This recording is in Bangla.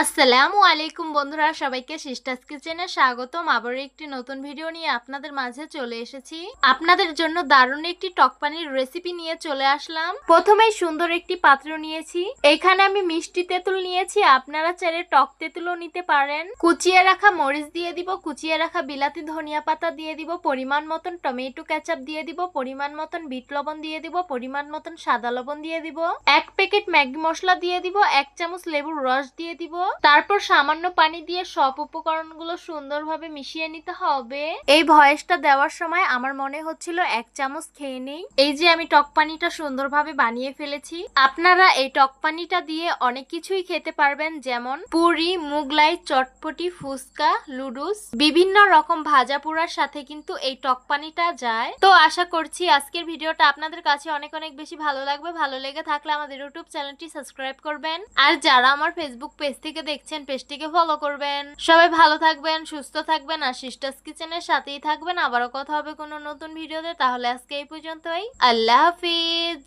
আসসালামু আলাইকুম বন্ধুরা, সবাইকে সিস্টার্স কিচেনে স্বাগতম। আবারও একটি নতুন ভিডিও নিয়ে আপনাদের মাঝে চলে এসেছি। আপনাদের জন্য দারুণ একটি টক পানির রেসিপি নিয়ে চলে আসলাম। প্রথমেই সুন্দর একটি পাত্র নিয়েছি, এখানে আমি মিষ্টি তেঁতুল নিয়েছি, আপনারা চাইলে টক তেঁতুলও নিতে পারেন। কুচিয়ে রাখা মরিচ দিয়ে দিব, কুচিয়ে রাখা বিলাতি ধনিয়া পাতা দিয়ে দিব, পরিমাণ মতন টমেটো কেচাপ দিয়ে দিব, পরিমাণ মতন বিট লবণ দিয়ে দিব, পরিমাণ মতন সাদা লবণ দিয়ে দিব, 1 প্যাকেট ম্যাগি মশলা দিয়ে দিব, 1 চামচ লেবুর রস দিয়ে দিব। তারপর সামান্য পানি দিয়ে সব উপকরণগুলো সুন্দরভাবে মিশিয়ে নিতে হবে। এই ভয়েসটা দেওয়ার সময় আমার মনে হচ্ছিল 1 চামচ খেয়ে নেই। এই যে আমি টক পানিটা সুন্দরভাবে বানিয়ে ফেলেছি। আপনারা এই টক পানিটা দিয়ে অনেক কিছুই খেতে পারবেন, যেমন পুরি, মুগলাই, চটপটি, ফুচকা, লুডুস, বিভিন্ন রকম ভাজা পোড়ার সাথে কিন্তু এই টক পানিটা যায়। তো আশা করছি আজকের ভিডিওটা আপনাদের কাছে অনেক অনেক বেশি ভালো লাগবে। ভালো লেগে থাকলে আমাদের ইউটিউব চ্যানেলটি সাবস্ক্রাইব করবেন, আর যারা আমার ফেসবুক পেজ থেকে দেখছেন পেজটিকে ফলো করবেন। সবাই ভালো থাকবেন, সুস্থ থাকবেন, আর সিস্টার্স কিচেনের সাথেই থাকবেন। আবারও কথা হবে কোনো নতুন ভিডিওতে। তাহলে আজকে এই পর্যন্তই। আল্লাহ হাফিজ।